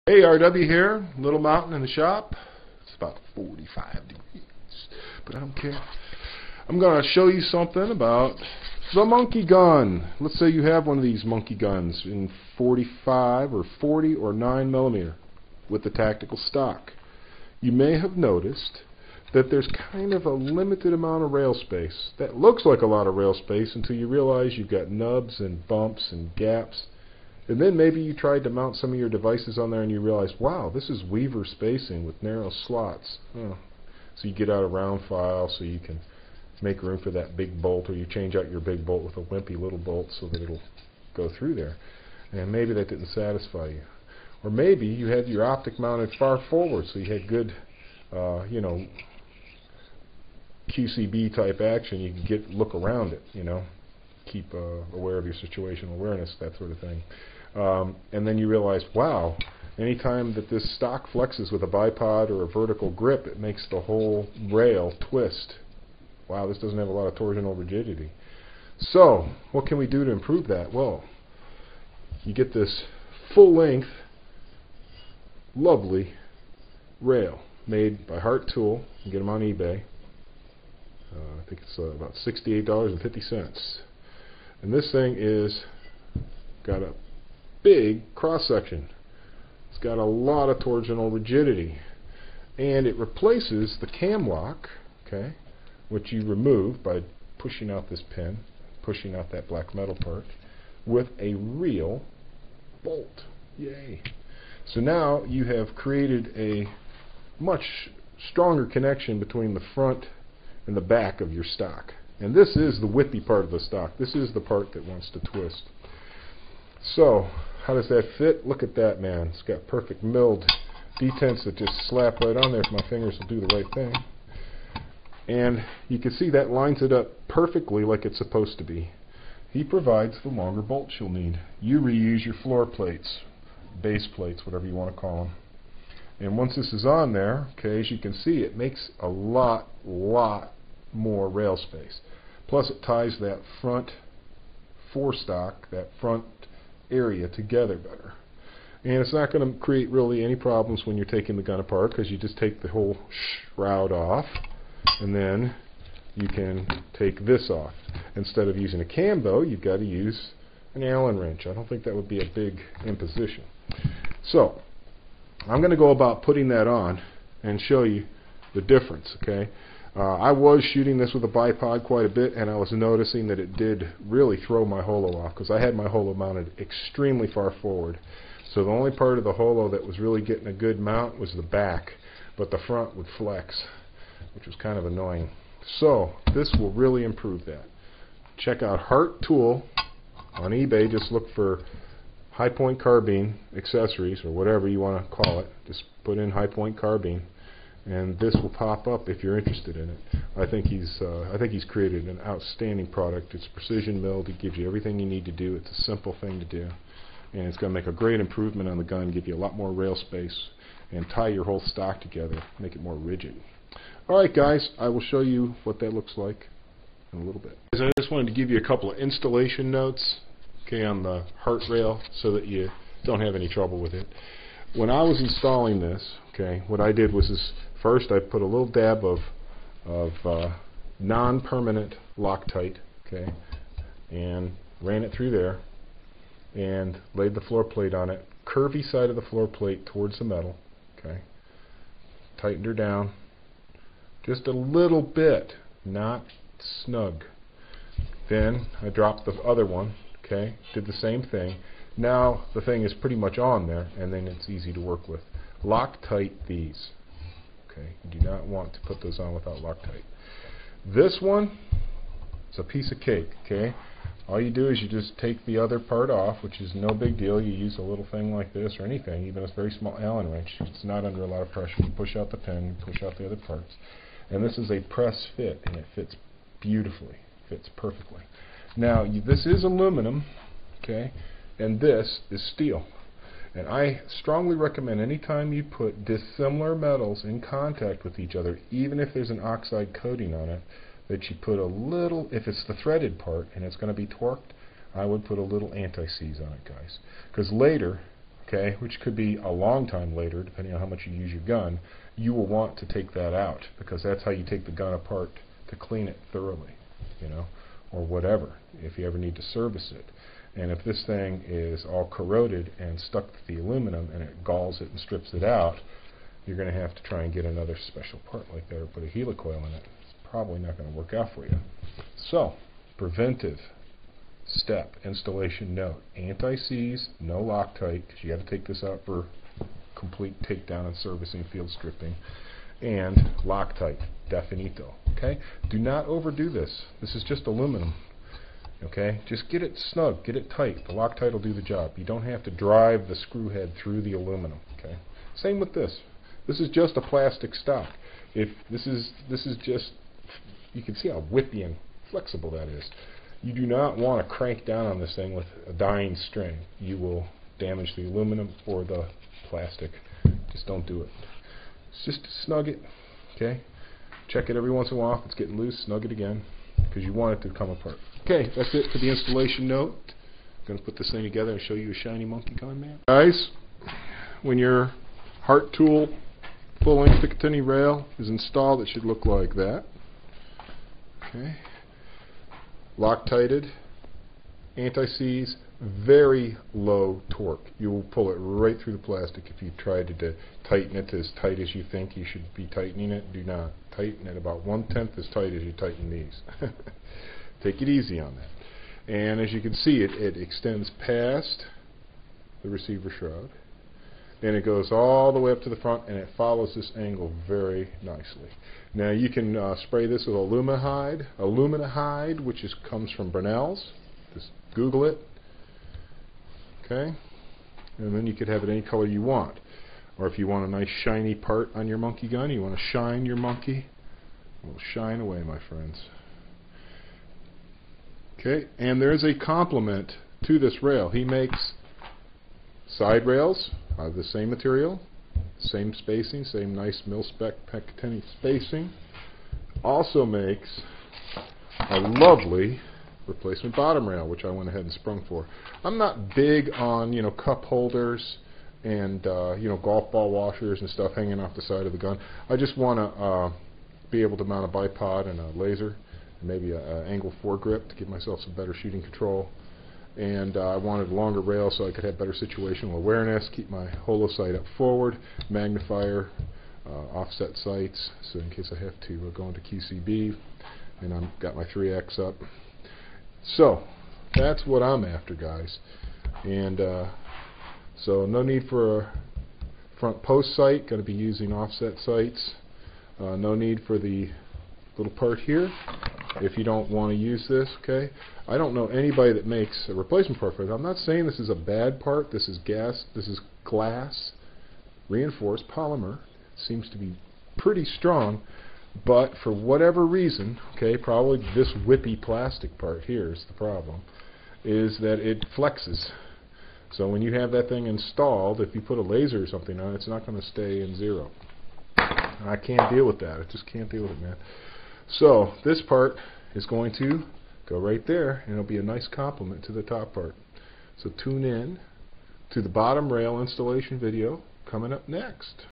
Hey, RW here, Little Mountain in the shop. It's about 45 degrees, but I don't care. I'm going to show you something about the monkey gun. Let's say you have one of these monkey guns in 45 or 40 or 9 millimeter with the tactical stock. You may have noticed that there's kind of a limited amount of rail space. That looks like a lot of rail space until you realize you've got nubs and bumps and gaps. And then maybe you tried to mount some of your devices on there and you realize, wow, this is Weaver spacing with narrow slots. So you get out a round file so you can make room for that big bolt, or you change out your big bolt with a wimpy little bolt so that it'll go through there. And maybe that didn't satisfy you. Or maybe you had your optic mounted far forward so you had good, QCB type action. You could look around it, keep aware of your situational awareness, that sort of thing. And then you realize, wow, anytime that this stock flexes with a bipod or a vertical grip, it makes the whole rail twist. Wow, this doesn't have a lot of torsional rigidity. So, what can we do to improve that? Well, you get this full-length, lovely rail made by Hart Tool. You can get them on eBay. I think it's about $68.50. And this thing is got a big cross-section. It's got a lot of torsional rigidity. And it replaces the cam lock, okay, which you remove by pushing out this pin, pushing out that black metal part, with a real bolt. Yay. So now you have created a much stronger connection between the front and the back of your stock. And this is the whippy part of the stock. This is the part that wants to twist. So, how does that fit? Look at that, man. It's got perfect milled detents that just slap right on there if my fingers will do the right thing. And you can see that lines it up perfectly like it's supposed to be. He provides the longer bolts you'll need. You reuse your floor plates, base plates, whatever you want to call them. And once this is on there, okay, as you can see, it makes a lot more rail space. Plus it ties that front forestock, that front area together better. And it's not going to create really any problems when you're taking the gun apart, because you just take the whole shroud off and then you can take this off. Instead of using a cam, though, you've got to use an Allen wrench. I don't think that would be a big imposition. So I'm going to go about putting that on and show you the difference, okay? I was shooting this with a bipod quite a bit, and I was noticing that it did really throw my holo off, because I had my holo mounted extremely far forward. So the only part of the holo that was really getting a good mount was the back, but the front would flex, which was kind of annoying. So this will really improve that. Check out Hart Tool on eBay. Just look for High Point Carbine accessories, or whatever you want to call it. Just put in High Point Carbine, and this will pop up if you're interested in it. I think he's created an outstanding product. It's precision milled. It gives you everything you need to do. It's a simple thing to do, and it's going to make a great improvement on the gun, give you a lot more rail space, and tie your whole stock together, make it more rigid. Alright guys, I will show you what that looks like in a little bit. I just wanted to give you a couple of installation notes, okay, on the Hart rail so that you don't have any trouble with it. When I was installing this, okay, what I did was first I put a little dab of non-permanent Loctite, okay, and ran it through there and laid the floor plate on it, curvy side of the floor plate towards the metal, okay, tightened her down just a little bit, not snug. Then I dropped the other one, okay, did the same thing. Now the thing is pretty much on there, and then it's easy to work with. Loctite these. Okay, you do not want to put those on without Loctite. This one is a piece of cake, okay? All you do is you just take the other part off, which is no big deal. You use a little thing like this or anything, even a very small Allen wrench. It's not under a lot of pressure. You push out the pin, you push out the other parts. And this is a press fit, and it fits beautifully, fits perfectly. Now, this is aluminum, okay, and this is steel. And I strongly recommend anytime you put dissimilar metals in contact with each other, even if there's an oxide coating on it, that you put a little, if it's the threaded part and it's going to be torqued, I would put a little anti-seize on it, guys. Because later, okay, which could be a long time later, depending on how much you use your gun, you will want to take that out, because that's how you take the gun apart to clean it thoroughly, you know, or whatever, if you ever need to service it. And if this thing is all corroded and stuck to the aluminum and it galls it and strips it out, you're going to have to try and get another special part like that or put a helicoil in it. It's probably not going to work out for you. So, preventive step, installation note: anti-seize, no Loctite, because you got to take this out for complete takedown and servicing, field stripping, and Loctite, definito. Okay, do not overdo this. This is just aluminum. Okay, just get it snug, get it tight. The Loctite will do the job. You don't have to drive the screw head through the aluminum. Okay, same with this. This is just a plastic stock. If this is just, you can see how whippy and flexible that is. You do not want to crank down on this thing with a dying string. You will damage the aluminum or the plastic. Just don't do it. It's just to snug it. Okay, check it every once in a while. If it's getting loose, snug it again, because you want it to come apart. Okay, that's it for the installation note. I'm going to put this thing together and show you a shiny monkey gun, man. Guys, when your Hart Tool full-length Picatinny rail is installed, it should look like that. Okay, Loctited, anti-seize, very low torque. You will pull it right through the plastic if you try to tighten it as tight as you think you should be tightening it. Do not tighten it about 1/10 as tight as you tighten these. Take it easy on that. And as you can see, it extends past the receiver shroud, and it goes all the way up to the front, and it follows this angle very nicely. Now you can spray this with aluminahide, which comes from Brunel's. Just Google it. Okay, and then you could have it any color you want. Or if you want a nice shiny part on your monkey gun, you want to shine your monkey, it will shine away, my friends. Okay, and there is a complement to this rail. He makes side rails out of the same material, same spacing, same nice mil-spec Picatinny spacing. Also makes a lovely replacement bottom rail, which I went ahead and sprung for. I'm not big on, you know, cup holders and you know, golf ball washers and stuff hanging off the side of the gun. I just want to be able to mount a bipod and a laser, and maybe an angle foregrip to give myself some better shooting control. And I wanted a longer rail so I could have better situational awareness, keep my holo sight up forward, magnifier, offset sights, so in case I have to go into QCB, and I've got my 3X up. So that's what I'm after, guys. And so no need for a front post sight, going to be using offset sights. No need for the little part here if you don't want to use this. Okay, I don't know anybody that makes a replacement part for it. I'm not saying this is a bad part. This is glass reinforced polymer. It seems to be pretty strong, but for whatever reason, okay, probably this whippy plastic part here is the problem, is that it flexes. So when you have that thing installed, if you put a laser or something on it, it's not going to stay in zero. I can't deal with that. I just can't deal with it, man. So this part is going to go right there, and it'll be a nice complement to the top part. So tune in to the bottom rail installation video coming up next.